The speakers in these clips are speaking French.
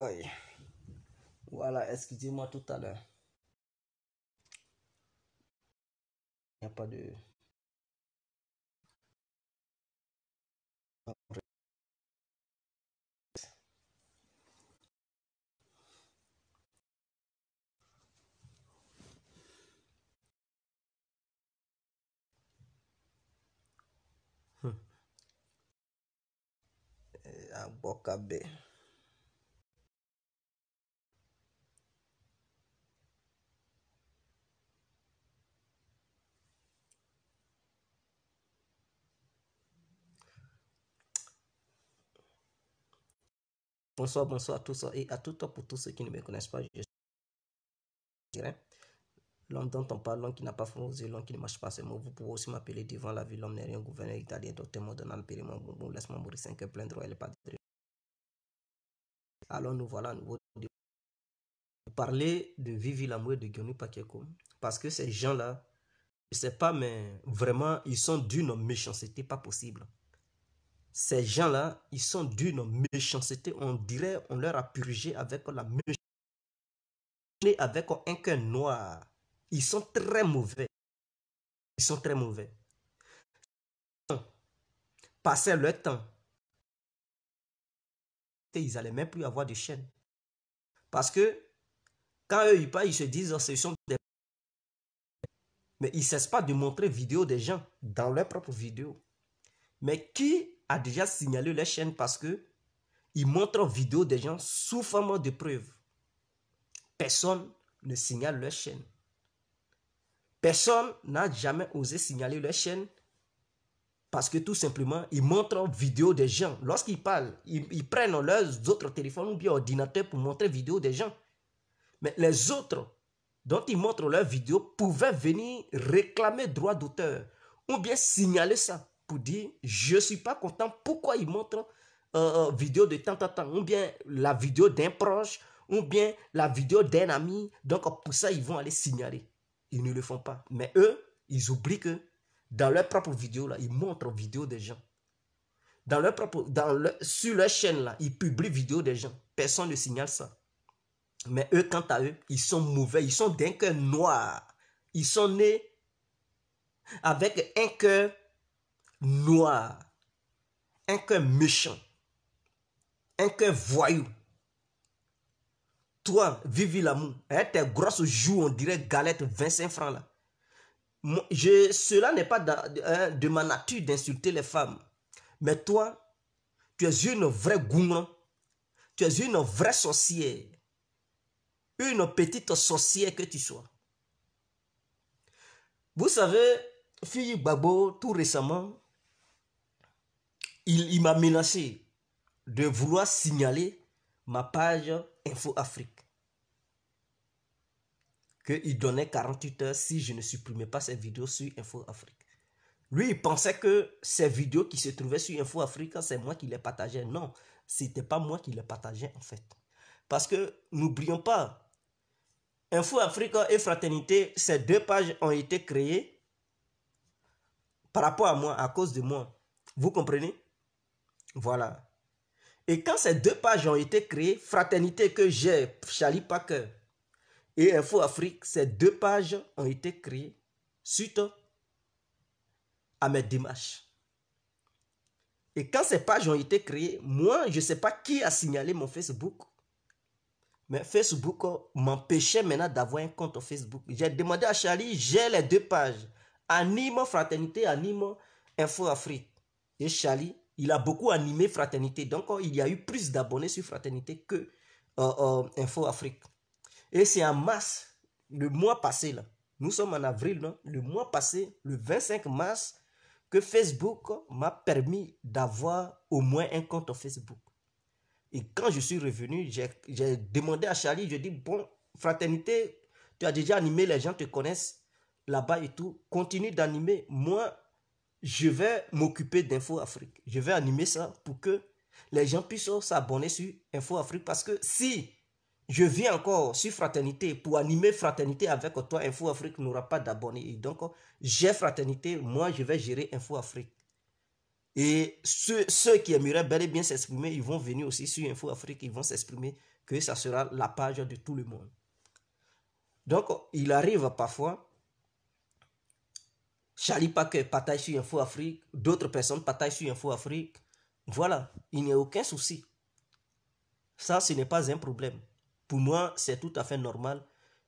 Oui. Voilà, excusez-moi tout à l'heure. Il n'y a pas de... Bokabe. Bonsoir, bonsoir à tous et à toutes pour tous ceux qui ne me connaissent pas. Je dirais l'homme dont on parle, l'homme qui n'a pas fond aux yeux, l'homme qui ne marche pas ses mots. Vous pouvez aussi m'appeler devant la vie, l'homme n'est rien, gouverneur italien, docteur Modena, Périmon, Boubou, laisse-moi mourir 5 heures plein droit, elle est pas de... Alors nous voilà à nouveau de parler de Vivi Lamour et de Guillaume Pacheco. Parce que ces gens-là, je sais pas, mais vraiment, ils sont d'une méchanceté pas possible. Ces gens-là, ils sont d'une méchanceté. On dirait on leur a purgé avec la méchanceté, avec un cœur noir. Ils sont très mauvais. Ils sont très mauvais. Passaient leur temps. Ils n'allaient même plus avoir de chaîne. Parce que quand eux, ils parlent, ils se disent, oh, ce sont des... Mais ils ne cessent pas de montrer vidéo des gens dans leurs propres vidéos. Mais qui a déjà signalé les chaînes parce que ils montrent vidéo des gens sous forme de preuves? Personne ne signale leur chaîne. Personne n'a jamais osé signaler leur chaîne parce que tout simplement, ils montrent vidéo des gens. Lorsqu'ils parlent, ils prennent leurs autres téléphones ou bien ordinateurs pour montrer vidéo des gens. Mais les autres dont ils montrent leurs vidéos pouvaient venir réclamer droit d'auteur ou bien signaler ça pour dire je ne suis pas content pourquoi ils montrent vidéo de temps en temps ou bien la vidéo d'un proche ou bien la vidéo d'un ami. Donc pour ça, ils vont aller signaler. Ils ne le font pas. Mais eux, ils oublient que dans leur propre vidéo, là, ils montrent vidéo des gens. Dans leur propre, sur leur chaîne, là, ils publient vidéo des gens. Personne ne signale ça. Mais eux, quant à eux, ils sont mauvais. Ils sont d'un cœur noir. Ils sont nés avec un cœur noir. Un cœur méchant. Un cœur voyou. Toi, Vivi Lamour, avec tes grosses joues, on dirait galette 25 francs là. Cela n'est pas de ma nature d'insulter les femmes. Mais toi, tu es une vraie gourmand. Tu es une vraie sorcière. Une petite sorcière que tu sois. Vous savez, Fille Babo, tout récemment, il m'a menacé de vouloir signaler ma page Info Afrique. Qu'il donnait 48 heures si je ne supprimais pas ces vidéos sur Info Afrique. Lui, il pensait que ces vidéos qui se trouvaient sur Info Afrique, c'est moi qui les partageais. Non, ce n'était pas moi qui les partageais en fait. Parce que n'oublions pas, Info Afrique et Fraternité, ces deux pages ont été créées par rapport à moi, à cause de moi. Vous comprenez? Voilà. Et quand ces deux pages ont été créées, Fraternité que j'ai, Charlie Parker, et Info Afrique, ces deux pages ont été créées suite à mes démarches. Et quand ces pages ont été créées, moi, je ne sais pas qui a signalé mon Facebook. Mais Facebook m'empêchait maintenant d'avoir un compte Facebook. J'ai demandé à Charlie, j'ai les deux pages. Anime Fraternité, anime Info Afrique. Et Charlie, il a beaucoup animé Fraternité. Donc, il y a eu plus d'abonnés sur Fraternité que Info Afrique. Et c'est en mars, le mois passé, là. Nous sommes en avril, non? Le mois passé, le 25 mars, que Facebook m'a permis d'avoir au moins un compte Facebook. Et quand je suis revenu, j'ai demandé à Charlie, je dis, bon, Fraternité, tu as déjà animé, les gens te connaissent là-bas et tout, continue d'animer. Moi, je vais m'occuper d'Info Afrique. Je vais animer ça pour que les gens puissent s'abonner sur Info Afrique. Parce que si je viens encore sur Fraternité pour animer Fraternité avec toi, Info Afrique n'aura pas d'abonnés. Et donc, j'ai Fraternité, moi, je vais gérer Info Afrique. Et ceux qui aimeraient bel et bien s'exprimer, ils vont venir aussi sur Info Afrique, ils vont s'exprimer que ça sera la page de tout le monde. Donc, il arrive parfois, Charlie Paquet partage sur Info Afrique, d'autres personnes partagent sur Info Afrique. Voilà, il n'y a aucun souci. Ça, ce n'est pas un problème. Pour moi, c'est tout à fait normal.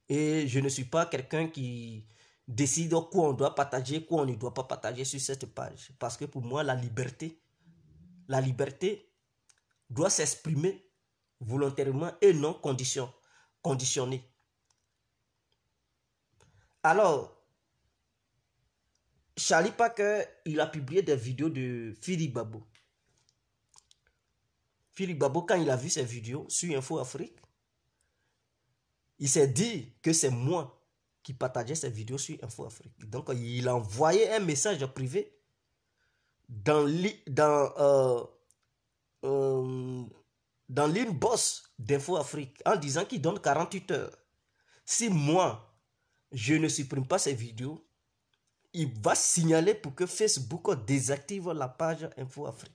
Et je ne suis pas quelqu'un qui décide quoi on doit partager, quoi on ne doit pas partager sur cette page. Parce que pour moi, la liberté doit s'exprimer volontairement et non conditionnée. Alors, Charlie Paquet, il a publié des vidéos de Philippe Babo. Philippe Babo, quand il a vu ces vidéos sur Info Afrique, il s'est dit que c'est moi qui partageais ces vidéos sur Info Afrique. Donc, il a envoyé un message privé dans l'inbox d'Info Afrique en disant qu'il donne 48 heures. Si moi, je ne supprime pas ces vidéos, il va signaler pour que Facebook désactive la page Info Afrique.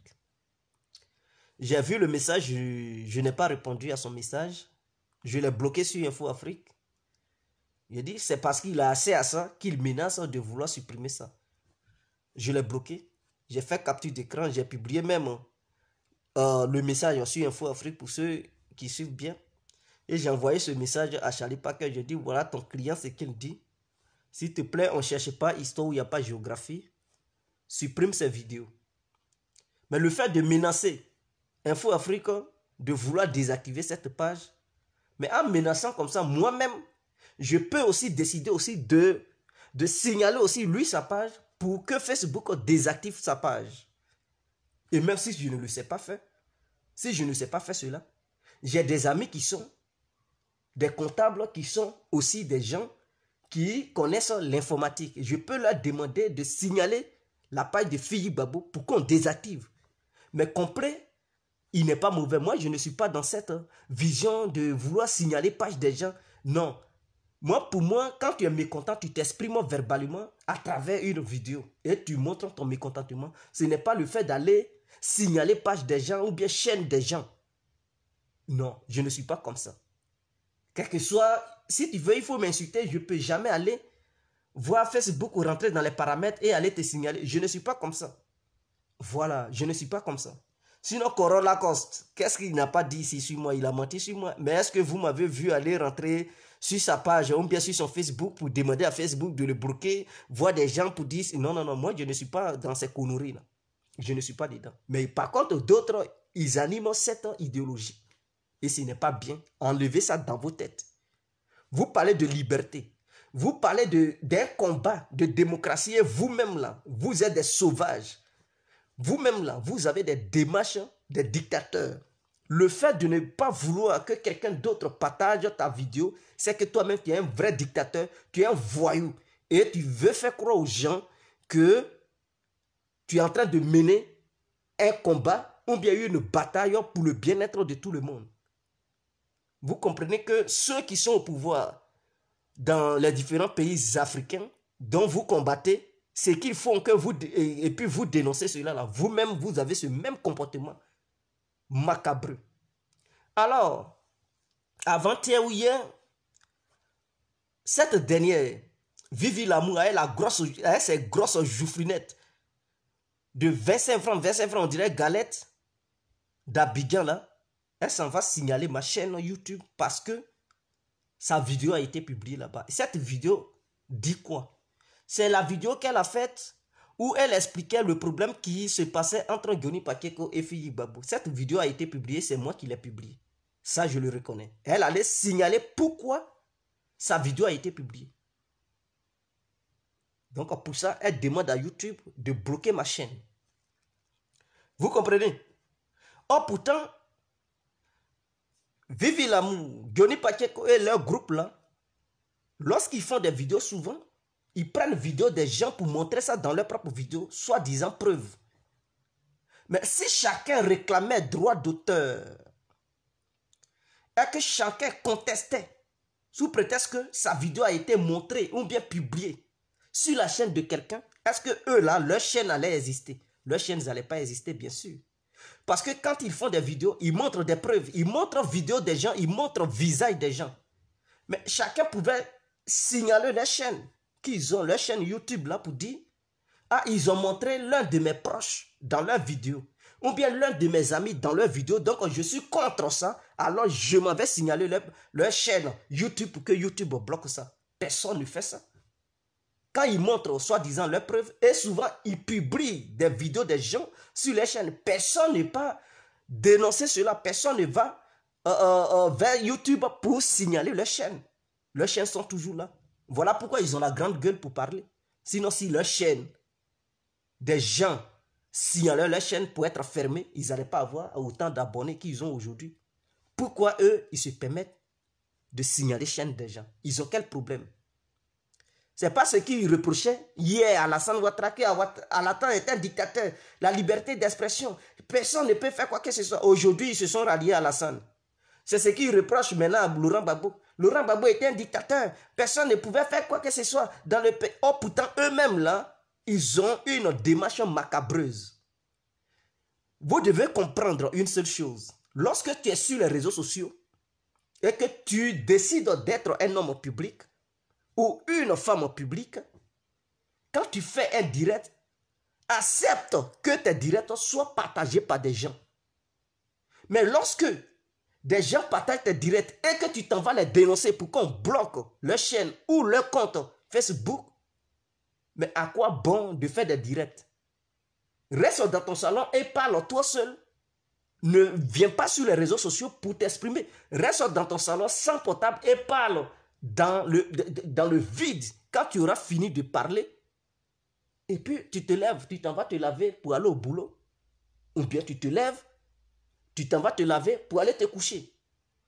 J'ai vu le message, je n'ai pas répondu à son message. Je l'ai bloqué sur Info Afrique. Il a dit, c'est parce qu'il a assez à ça qu'il menace de vouloir supprimer ça. Je l'ai bloqué. J'ai fait capture d'écran. J'ai publié même le message sur Info Afrique pour ceux qui suivent bien. Et j'ai envoyé ce message à Charlie Paquet. J'ai dit, voilà ton client, c'est qu'il dit. S'il te plaît, on ne cherche pas histoire où il n'y a pas géographie. Supprime ces vidéos. Mais le fait de menacer Info Afrique de vouloir désactiver cette page, mais en menaçant comme ça, moi-même, je peux aussi décider aussi de signaler aussi lui sa page pour que Facebook désactive sa page. Et même si je ne le sais pas faire, si je ne sais pas faire cela, j'ai des amis qui sont des comptables qui sont aussi des gens qui connaissent l'informatique. Je peux leur demander de signaler la page de Philippe Babo pour qu'on désactive. Mais comprenez, il n'est pas mauvais. Moi, je ne suis pas dans cette vision de vouloir signaler page des gens. Non. Moi, pour moi, quand tu es mécontent, tu t'exprimes verbalement à travers une vidéo et tu montres ton mécontentement. Ce n'est pas le fait d'aller signaler page des gens ou bien chaîne des gens. Non, je ne suis pas comme ça. Quel que soit, si tu veux, il faut m'insulter, je ne peux jamais aller voir Facebook ou rentrer dans les paramètres et aller te signaler. Je ne suis pas comme ça. Voilà, je ne suis pas comme ça. Sinon, Corolla Coste, qu'est-ce qu'il n'a pas dit ici sur moi? Il a menti sur moi. Mais est-ce que vous m'avez vu aller rentrer sur sa page ou bien sur son Facebook pour demander à Facebook de le bloquer, voir des gens pour dire non, non, non, moi je ne suis pas dans ces conneries-là. Je ne suis pas dedans. Mais par contre, d'autres, ils animent cette idéologie. Et ce n'est pas bien. Enlevez ça dans vos têtes. Vous parlez de liberté. Vous parlez d'un combat de démocratie et vous-même là, vous êtes des sauvages. Vous-même là, vous avez des démarches des dictateurs. Le fait de ne pas vouloir que quelqu'un d'autre partage ta vidéo, c'est que toi-même tu es un vrai dictateur, tu es un voyou. Et tu veux faire croire aux gens que tu es en train de mener un combat ou bien une bataille pour le bien-être de tout le monde. Vous comprenez que ceux qui sont au pouvoir dans les différents pays africains dont vous combattez, c'est qu'ils font que vous, et puis vous dénoncez cela là. Vous-même, vous avez ce même comportement macabre. Alors, avant-hier ou hier, cette dernière, Vivi Lamour, elle a ses grosses jouffrinettes de 25 francs, on dirait galette d'Abidjan là. Elle s'en va signaler ma chaîne YouTube parce que sa vidéo a été publiée là-bas. Cette vidéo dit quoi? C'est la vidéo qu'elle a faite où elle expliquait le problème qui se passait entre Johnny Pakeko et Philippe Babo. Cette vidéo a été publiée, c'est moi qui l'ai publiée. Ça, je le reconnais. Elle allait signaler pourquoi sa vidéo a été publiée. Donc, pour ça, elle demande à YouTube de bloquer ma chaîne. Vous comprenez? Or, pourtant, Vivi Lamour, Johnny Pakeko et leur groupe là, lorsqu'ils font des vidéos souvent, ils prennent vidéo des gens pour montrer ça dans leur propre vidéo, soi-disant preuve. Mais si chacun réclamait droit d'auteur et que chacun contestait sous prétexte que sa vidéo a été montrée ou bien publiée sur la chaîne de quelqu'un, est-ce que eux là, leur chaîne allait exister? Leurs chaînes n'allaient pas exister, bien sûr. Parce que quand ils font des vidéos, ils montrent des preuves, ils montrent vidéos des gens, ils montrent visage des gens. Mais chacun pouvait signaler leur chaîne, qu'ils ont leur chaîne YouTube là pour dire, ah, ils ont montré l'un de mes proches dans leur vidéo, ou bien l'un de mes amis dans leur vidéo, donc je suis contre ça, alors je m'en vais signaler leur chaîne YouTube pour que YouTube bloque ça. Personne ne fait ça. Quand ils montrent soi-disant leurs preuves, et souvent ils publient des vidéos des gens sur les chaînes, personne ne va dénoncer cela, personne ne va vers YouTube pour signaler leurs chaînes. Leurs chaînes sont toujours là. Voilà pourquoi ils ont la grande gueule pour parler. Sinon, si leur chaîne, des gens signalaient leur chaîne pour être fermée, ils n'allaient pas avoir autant d'abonnés qu'ils ont aujourd'hui. Pourquoi eux, ils se permettent de signaler les chaînes des gens? Ils ont quel problème? C'est pas ce qu'ils reprochaient hier à Alassane Ouattara, qu'Alassane est un dictateur. La liberté d'expression, personne ne peut faire quoi que ce soit. Aujourd'hui, ils se sont ralliés à Alassane. C'est ce qu'ils reprochent maintenant à Laurent Gbagbo. Laurent Gbagbo était un dictateur. Personne ne pouvait faire quoi que ce soit dans le pays. Oh, pourtant, eux-mêmes, là, ils ont une démarche macabreuse. Vous devez comprendre une seule chose. Lorsque tu es sur les réseaux sociaux et que tu décides d'être un homme public ou une femme publique, quand tu fais un direct, accepte que tes directs soient partagés par des gens. Mais lorsque des gens partagent tes directs et que tu t'en vas les dénoncer pour qu'on bloque leur chaîne ou leur compte Facebook, mais à quoi bon de faire des directs? Reste dans ton salon et parle toi seul. Ne viens pas sur les réseaux sociaux pour t'exprimer. Reste dans ton salon sans portable et parle dans le vide. Quand tu auras fini de parler, et puis tu te lèves, tu t'en vas te laver pour aller au boulot. Ou bien tu te lèves, tu t'en vas te laver pour aller te coucher.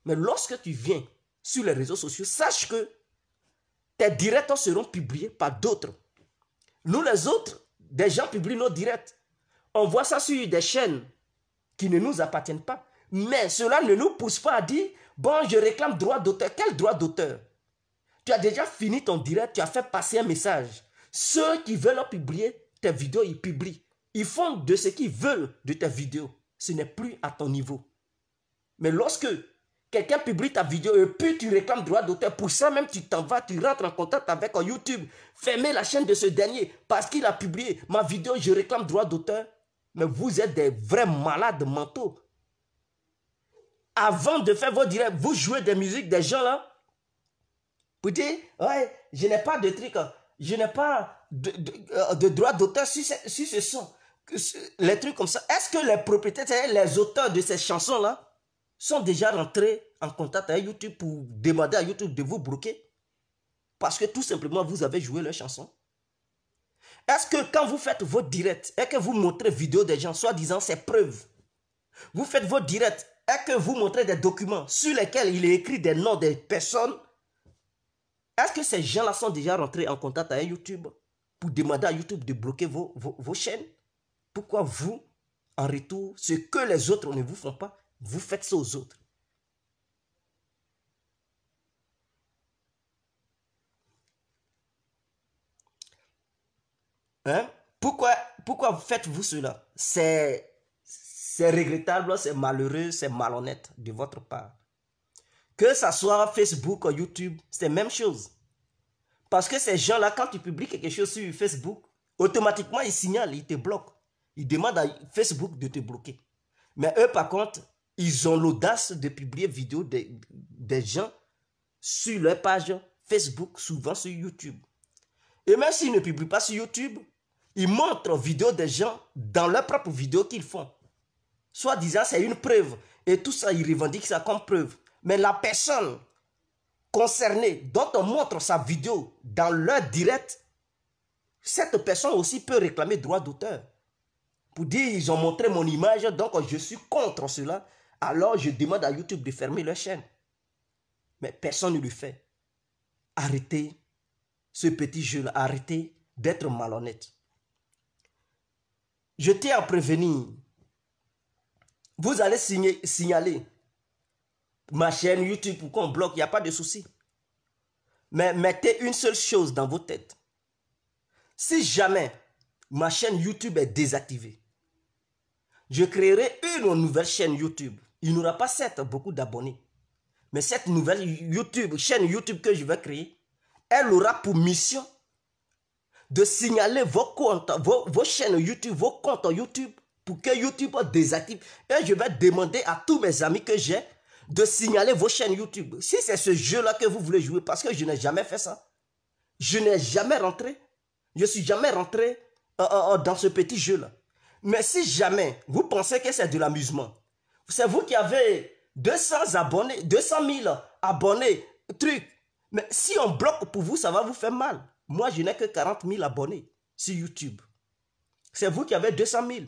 Mais lorsque tu viens sur les réseaux sociaux, sache que tes directs seront publiés par d'autres. Nous les autres, des gens publient nos directs. On voit ça sur des chaînes qui ne nous appartiennent pas. Mais cela ne nous pousse pas à dire, bon, je réclame droit d'auteur. Quel droit d'auteur? Tu as déjà fini ton direct, tu as fait passer un message. Ceux qui veulent publier tes vidéos, ils publient. Ils font de ce qu'ils veulent de tes vidéos. Ce n'est plus à ton niveau. Mais lorsque quelqu'un publie ta vidéo et puis tu réclames droit d'auteur, pour ça même tu t'en vas, tu rentres en contact avec YouTube, fermez la chaîne de ce dernier parce qu'il a publié ma vidéo, je réclame droit d'auteur. Mais vous êtes des vrais malades mentaux. Avant de faire vos directs, vous jouez des musiques des gens là. Vous dites, ouais, je n'ai pas de truc, je n'ai pas de droit d'auteur sur ce son. Les trucs comme ça. Est-ce que les propriétaires, les auteurs de ces chansons là, sont déjà rentrés en contact avec YouTube pour demander à YouTube de vous bloquer? Parce que tout simplement, vous avez joué leurs chansons. Est-ce que quand vous faites vos directs et que vous montrez vidéo des gens, soi-disant c'est preuve, vous faites vos directs et que vous montrez des documents sur lesquels il est écrit des noms des personnes, est-ce que ces gens-là sont déjà rentrés en contact avec YouTube pour demander à YouTube de bloquer vos chaînes? Pourquoi vous, en retour, ce que les autres ne vous font pas, vous faites ça aux autres? Hein? Pourquoi faites-vous cela? C'est regrettable, c'est malheureux, c'est malhonnête de votre part. Que ça soit Facebook ou YouTube, c'est la même chose. Parce que ces gens-là, quand tu publies quelque chose sur Facebook, automatiquement, ils signalent, ils te bloquent. Ils demandent à Facebook de te bloquer. Mais eux, par contre, ils ont l'audace de publier vidéos des gens sur leur page Facebook, souvent sur YouTube. Et même s'ils ne publient pas sur YouTube, ils montrent vidéos des gens dans leurs propres vidéos qu'ils font. Soit disant c'est une preuve. Et tout ça, ils revendiquent ça comme preuve. Mais la personne concernée dont on montre sa vidéo dans leur direct, cette personne aussi peut réclamer droit d'auteur. Pour dire, ils ont montré mon image, donc je suis contre cela. Alors je demande à YouTube de fermer leur chaîne. Mais personne ne le fait. Arrêtez ce petit jeu-là. Arrêtez d'être malhonnête. Je tiens à prévenir. Vous allez signaler ma chaîne YouTube pour qu'on bloque, il n'y a pas de souci. Mais mettez une seule chose dans vos têtes. Si jamais ma chaîne YouTube est désactivée, je créerai une nouvelle chaîne YouTube. Il n'y aura pas beaucoup d'abonnés. Mais cette nouvelle chaîne YouTube que je vais créer, elle aura pour mission de signaler vos comptes, vos chaînes YouTube, vos comptes YouTube, pour que YouTube désactive. Et je vais demander à tous mes amis que j'ai de signaler vos chaînes YouTube. Si c'est ce jeu-là que vous voulez jouer, parce que je n'ai jamais fait ça. Je n'ai jamais rentré. Je ne suis jamais rentré dans ce petit jeu-là. Mais si jamais vous pensez que c'est de l'amusement, c'est vous qui avez 200 abonnés, 200 000 abonnés, truc. Mais si on bloque pour vous, ça va vous faire mal. Moi, je n'ai que 40 000 abonnés sur YouTube. C'est vous qui avez 200 000.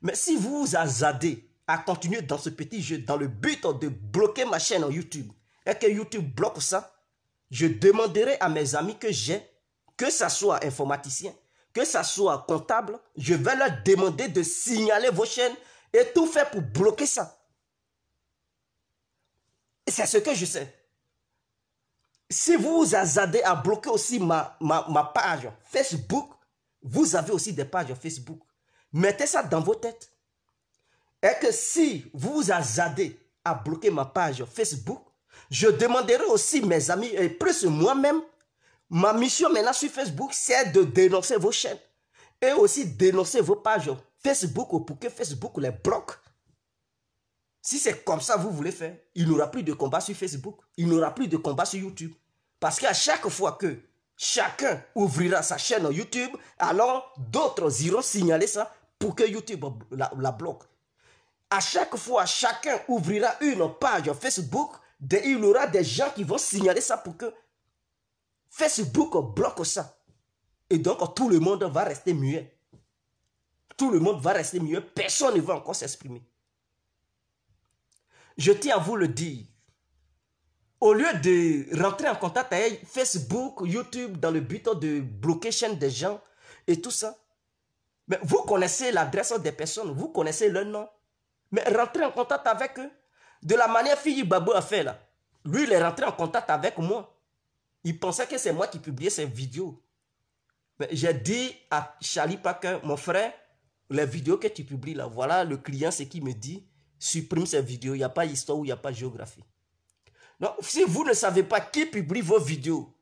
Mais si vous vous azadez à continuer dans ce petit jeu, dans le but de bloquer ma chaîne YouTube, et que YouTube bloque ça, je demanderai à mes amis que j'ai, que ça soit informaticien, que ça soit comptable, je vais leur demander de signaler vos chaînes et tout faire pour bloquer ça. Et c'est ce que je sais. Si vous vous azadez à bloquer aussi ma page Facebook, vous avez aussi des pages Facebook. Mettez ça dans vos têtes. Et que si vous vous azadez à bloquer ma page Facebook, je demanderai aussi mes amis, et plus moi-même, ma mission maintenant sur Facebook, c'est de dénoncer vos chaînes. Et aussi dénoncer vos pages Facebook pour que Facebook les bloque. Si c'est comme ça que vous voulez faire, il n'y aura plus de combat sur Facebook. Il n'y aura plus de combat sur YouTube. Parce qu'à chaque fois que chacun ouvrira sa chaîne YouTube, alors d'autres iront signaler ça pour que YouTube la bloque. À chaque fois, chacun ouvrira une page Facebook, il y aura des gens qui vont signaler ça pour que Facebook bloque ça. Et donc, tout le monde va rester muet. Tout le monde va rester muet. Personne ne va encore s'exprimer. Je tiens à vous le dire. Au lieu de rentrer en contact avec Facebook, YouTube, dans le but de bloquer chaîne des gens et tout ça, mais vous connaissez l'adresse des personnes, vous connaissez leur nom, mais rentrez en contact avec eux. De la manière Fili Babou a fait là. Lui, il est rentré en contact avec moi. Il pensait que c'est moi qui publiais ces vidéos. Mais j'ai dit à Charlie Parker, mon frère, les vidéos que tu publies là, voilà le client, c'est qui me dit, supprime ces vidéos, il n'y a pas histoire ou il n'y a pas géographie. Donc, si vous ne savez pas qui publie vos vidéos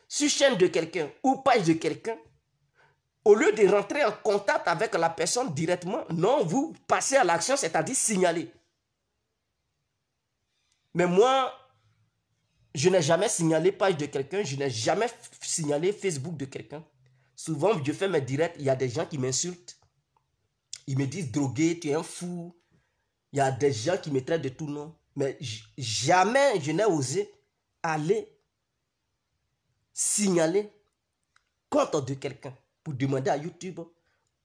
sur chaîne de quelqu'un ou page de quelqu'un, au lieu de rentrer en contact avec la personne directement, non, vous passez à l'action, c'est-à-dire signaler. Mais moi, je n'ai jamais signalé page de quelqu'un, je n'ai jamais signalé Facebook de quelqu'un. Souvent, je fais mes directs, il y a des gens qui m'insultent. Ils me disent drogué, tu es un fou. Il y a des gens qui me traitent de tout nom. Mais jamais je n'ai osé aller signaler compte de quelqu'un pour demander à YouTube,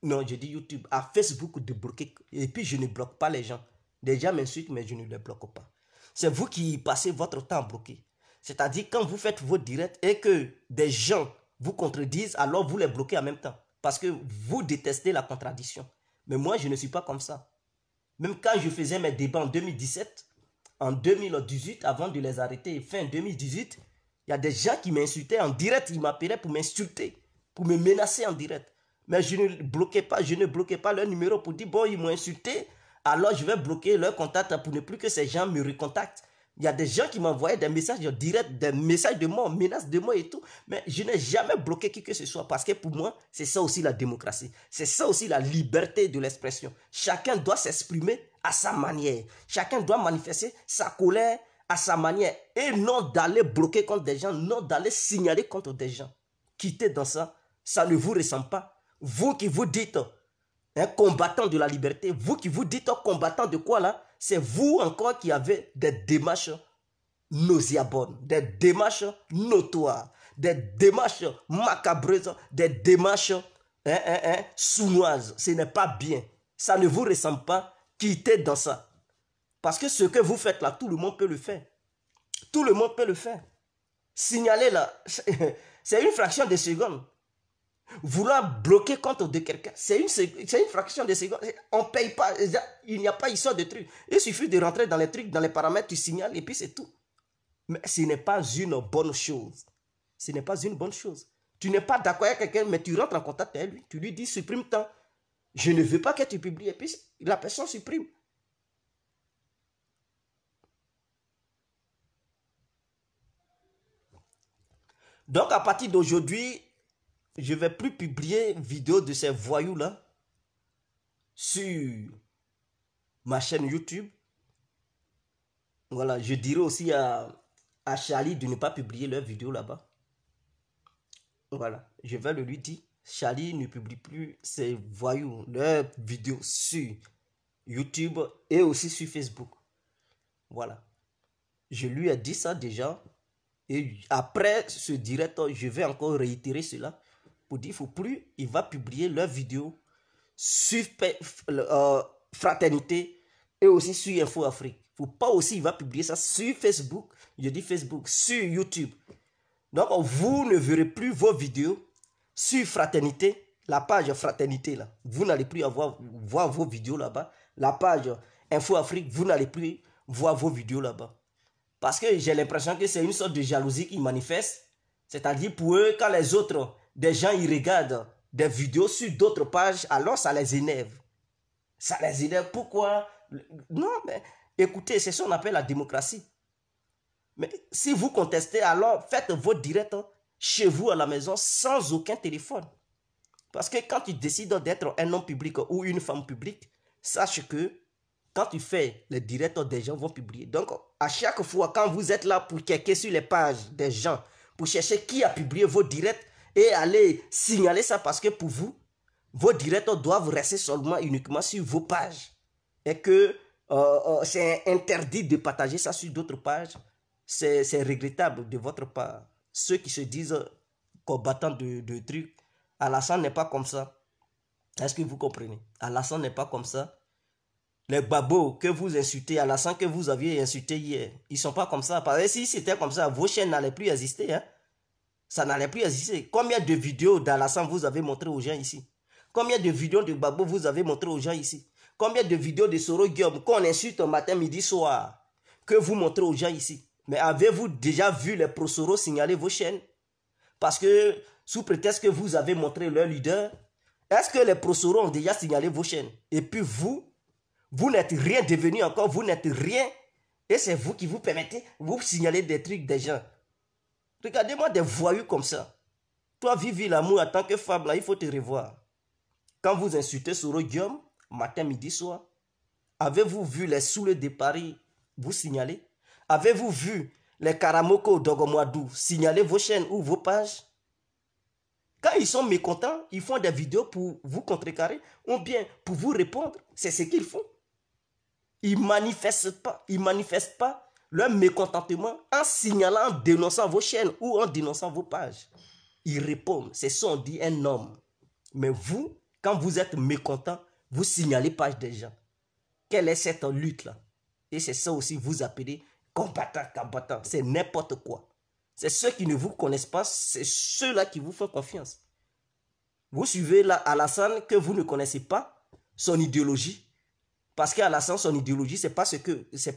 non, je dis YouTube, à Facebook de bloquer. Et puis je ne bloque pas les gens. Les gens m'insultent, mais je ne les bloque pas. C'est vous qui passez votre temps à bloquer. C'est-à-dire quand vous faites vos directs et que des gens vous contredisent, alors vous les bloquez en même temps. Parce que vous détestez la contradiction. Mais moi, je ne suis pas comme ça. Même quand je faisais mes débats en 2017, en 2018, avant de les arrêter, fin 2018, il y a des gens qui m'insultaient en direct. Ils m'appelaient pour m'insulter, pour me menacer en direct. Mais je ne bloquais pas leur numéro pour dire, bon, ils m'ont insulté, alors je vais bloquer leur contact pour ne plus que ces gens me recontactent. Il y a des gens qui m'envoyaient des messages directs, des messages de mort, menaces de mort et tout. Mais je n'ai jamais bloqué qui que ce soit parce que pour moi, c'est ça aussi la démocratie. C'est ça aussi la liberté de l'expression. Chacun doit s'exprimer à sa manière. Chacun doit manifester sa colère à sa manière. Et non d'aller bloquer contre des gens, non d'aller signaler contre des gens. Quittez dans ça, ça ne vous ressemble pas. Vous qui vous dites un combattant de la liberté, vous qui vous dites combattant de quoi là? C'est vous encore qui avez des démarches nauséabondes, des démarches notoires, des démarches macabreuses, des démarches sournoises. Ce n'est pas bien. Ça ne vous ressemble pas. Quittez dans ça. Parce que ce que vous faites là, tout le monde peut le faire. Tout le monde peut le faire. Signaler là, c'est une fraction de seconde. Vouloir bloquer compte de quelqu'un, c'est une fraction de seconde. On ne paye pas, il n'y a pas histoire de truc. Il suffit de rentrer dans les trucs, dans les paramètres, tu signales et puis c'est tout. Mais ce n'est pas une bonne chose. Ce n'est pas une bonne chose. Tu n'es pas d'accord avec quelqu'un, mais tu rentres en contact avec lui. Tu lui dis supprime tant. Je ne veux pas que tu publies. Et puis, la personne supprime. Donc, à partir d'aujourd'hui, je ne vais plus publier vidéo de ces voyous-là sur ma chaîne YouTube. Voilà, je dirais aussi à Charlie de ne pas publier leurs vidéos là-bas. Voilà, je vais le lui dire. Charlie ne publie plus ses voyous, leurs vidéos sur YouTube et aussi sur Facebook. Voilà. Je lui ai dit ça déjà. Et après ce direct, je vais encore réitérer cela pour dire qu'il ne faut plus, il va publier leurs vidéos sur Fraternité et aussi sur Info Afrique. Il ne faut pas aussi, il va publier ça sur Facebook, je dis Facebook, sur YouTube. Donc, vous ne verrez plus vos vidéos sur Fraternité, la page Fraternité là. Vous n'allez plus voir vos vidéos là-bas. La page Info Afrique, vous n'allez plus voir vos vidéos là-bas. Parce que j'ai l'impression que c'est une sorte de jalousie qui manifeste. C'est-à-dire pour eux, quand les autres, des gens, ils regardent des vidéos sur d'autres pages, alors ça les énerve. Ça les énerve. Pourquoi? Non, mais écoutez, c'est ce qu'on appelle la démocratie. Mais si vous contestez, alors faites vos directs chez vous à la maison sans aucun téléphone. Parce que quand tu décides d'être un homme public ou une femme publique, sache que quand tu fais les directs, des gens vont publier. Donc, à chaque fois, quand vous êtes là pour checker sur les pages des gens, pour chercher qui a publié vos directs et aller signaler ça parce que pour vous, vos directs doivent rester seulement uniquement sur vos pages. Et que c'est interdit de partager ça sur d'autres pages. C'est regrettable de votre part. Ceux qui se disent combattants de trucs, Alassane n'est pas comme ça. Est-ce que vous comprenez? Alassane n'est pas comme ça. Les babos que vous insultez, Alassane que vous aviez insulté hier, ils ne sont pas comme ça. Parce que si c'était comme ça, vos chaînes n'allaient plus exister. Hein? Ça n'allait plus exister. Combien de vidéos d'Alassane vous avez montré aux gens ici? Combien de vidéos de Babo vous avez montré aux gens ici? Combien de vidéos de Soro Guillaume qu'on insulte matin, midi, soir, que vous montrez aux gens ici? Mais avez-vous déjà vu les pro-Soro signaler vos chaînes? Parce que, sous prétexte que vous avez montré leur leader, est-ce que les pro-Soro ont déjà signalé vos chaînes? Et puis vous n'êtes rien devenu encore, vous n'êtes rien. Et c'est vous qui vous permettez, vous signaler des trucs des gens. Regardez-moi des voyous comme ça. Toi, Vivi l'amour en tant que femme, là, il faut te revoir. Quand vous insultez Soro Guillaume, matin, midi, soir, avez-vous vu les Soulés de Paris vous signaler? Avez-vous vu les Karamoko d'Ogomwadou signaler vos chaînes ou vos pages? Quand ils sont mécontents, ils font des vidéos pour vous contrecarrer ou bien pour vous répondre. C'est ce qu'ils font. Ils ne manifestent pas leur mécontentement en signalant, en dénonçant vos chaînes ou en dénonçant vos pages. Ils répondent. C'est ça on dit un homme. Mais vous, quand vous êtes mécontent, vous signalez page des gens. Quelle est cette lutte-là? Et c'est ça aussi vous appelez combattant. C'est n'importe quoi. C'est ceux qui ne vous connaissent pas, c'est ceux-là qui vous font confiance. Vous suivez là Alassane que vous ne connaissez pas, son idéologie. Parce qu'Alassane, son idéologie, c'est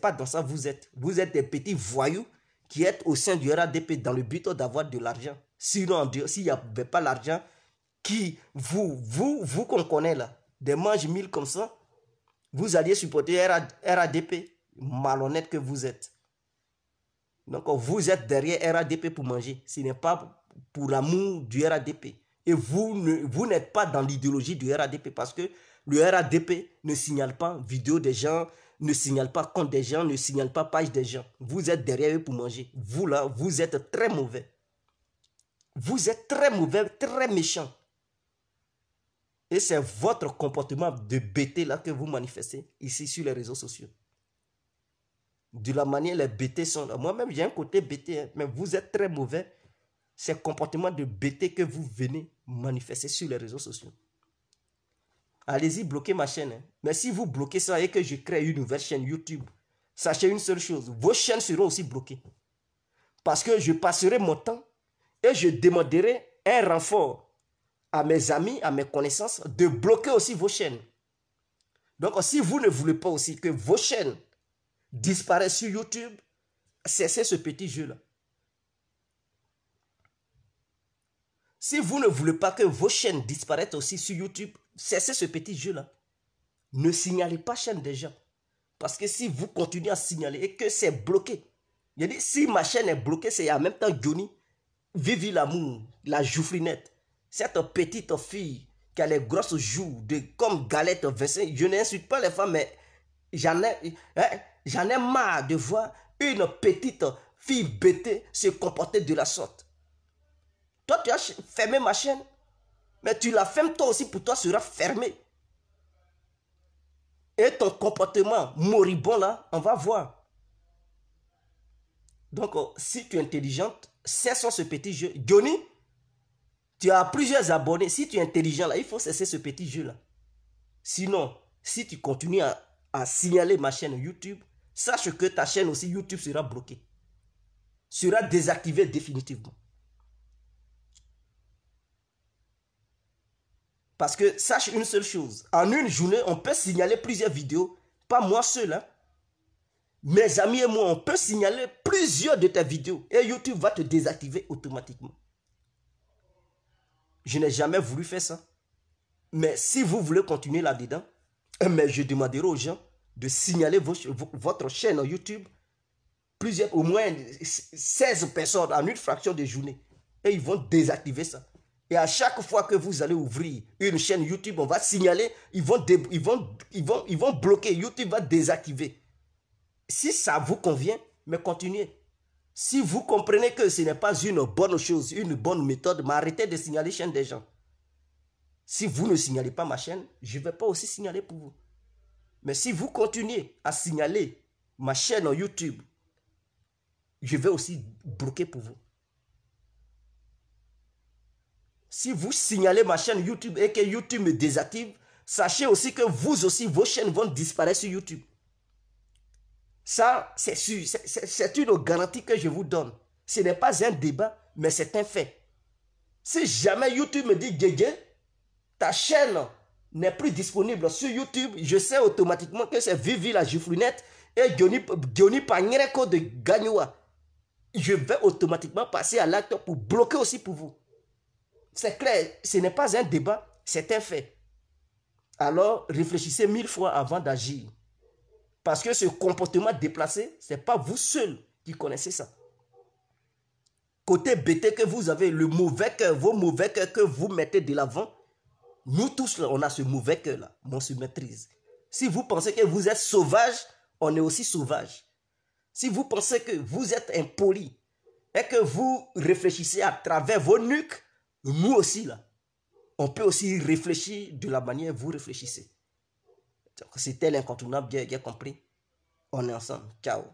pas dans ça que vous êtes. Vous êtes des petits voyous qui êtes au sein du RADP dans le but d'avoir de l'argent. Sinon, s'il n'y avait pas l'argent, qui, vous qu'on connaît là, des mange-mille comme ça, vous alliez supporter RADP, malhonnête que vous êtes. Donc, vous êtes derrière RADP pour manger. Ce n'est pas pour l'amour du RADP. Et vous n'êtes pas dans l'idéologie du RADP parce que le RADP ne signale pas vidéo des gens, ne signale pas compte des gens, ne signale pas page des gens. Vous êtes derrière eux pour manger. Vous là, vous êtes très mauvais. Vous êtes très mauvais, très méchant. Et c'est votre comportement de bêté là que vous manifestez ici sur les réseaux sociaux. De la manière les bêtés sont là. Moi-même, j'ai un côté bêté, hein, mais vous êtes très mauvais. C'est le comportement de bêté que vous venez manifester sur les réseaux sociaux. Allez-y, bloquez ma chaîne. Hein. Mais si vous bloquez ça et que je crée une nouvelle chaîne YouTube, sachez une seule chose, vos chaînes seront aussi bloquées. Parce que je passerai mon temps et je demanderai un renfort à mes amis, à mes connaissances, de bloquer aussi vos chaînes. Donc, si vous ne voulez pas aussi que vos chaînes disparaissent sur YouTube, cessez ce petit jeu-là. Si vous ne voulez pas que vos chaînes disparaissent aussi sur YouTube, cessez ce petit jeu-là. Ne signalez pas chaîne des gens. Parce que si vous continuez à signaler et que c'est bloqué, je dis, si ma chaîne est bloquée, c'est en même temps Johnny, Vivi l'amour, la jouffrinette, cette petite fille qui a les grosses joues comme galette Vincent. Je n'insulte pas les femmes, mais j'en ai marre de voir une petite fille bêtée se comporter de la sorte. Toi, tu as fermé ma chaîne, mais tu la fermes toi aussi, pour toi sera fermé. Et ton comportement moribond là, on va voir. Donc, si tu es intelligente, cessons ce petit jeu. Johnny, tu as plusieurs abonnés. Si tu es intelligent là, il faut cesser ce petit jeu là. Sinon, si tu continues à signaler ma chaîne YouTube, sache que ta chaîne aussi YouTube sera bloquée. Sera désactivée définitivement. Parce que sache une seule chose, en une journée, on peut signaler plusieurs vidéos, pas moi seul. Hein. Mes amis et moi, on peut signaler plusieurs de tes vidéos et YouTube va te désactiver automatiquement. Je n'ai jamais voulu faire ça. Mais si vous voulez continuer là-dedans, mais je demanderai aux gens de signaler votre chaîne YouTube, au moins 16 personnes en une fraction de journée. Et ils vont désactiver ça. Et à chaque fois que vous allez ouvrir une chaîne YouTube, on va signaler, ils vont bloquer, YouTube va désactiver. Si ça vous convient, mais continuez. Si vous comprenez que ce n'est pas une bonne chose, une bonne méthode, mais arrêtez de signaler la chaîne des gens. Si vous ne signalez pas ma chaîne, je ne vais pas aussi signaler pour vous. Mais si vous continuez à signaler ma chaîne YouTube, je vais aussi bloquer pour vous. Si vous signalez ma chaîne YouTube et que YouTube me désactive, sachez aussi que vous aussi, vos chaînes vont disparaître sur YouTube. Ça, c'est sûr, c'est une garantie que je vous donne. Ce n'est pas un débat, mais c'est un fait. Si jamais YouTube me dit, Guégué, ta chaîne n'est plus disponible sur YouTube, je sais automatiquement que c'est Vivi la Jouffrinette et Johnny Pagnéreko de Gagnoua. Je vais automatiquement passer à l'acte pour bloquer aussi pour vous. C'est clair, ce n'est pas un débat, c'est un fait. Alors, réfléchissez 1000 fois avant d'agir. Parce que ce comportement déplacé, ce n'est pas vous seul qui connaissez ça. Côté bêté que vous avez, le mauvais cœur, vos mauvais cœurs que vous mettez de l'avant, nous tous, là, on a ce mauvais cœur-là, on se maîtrise. Si vous pensez que vous êtes sauvage, on est aussi sauvage. Si vous pensez que vous êtes impoli et que vous réfléchissez à travers vos nuques, nous aussi, là, on peut aussi réfléchir de la manière dont vous réfléchissez. C'était l'incontournable, bien compris. On est ensemble. Ciao.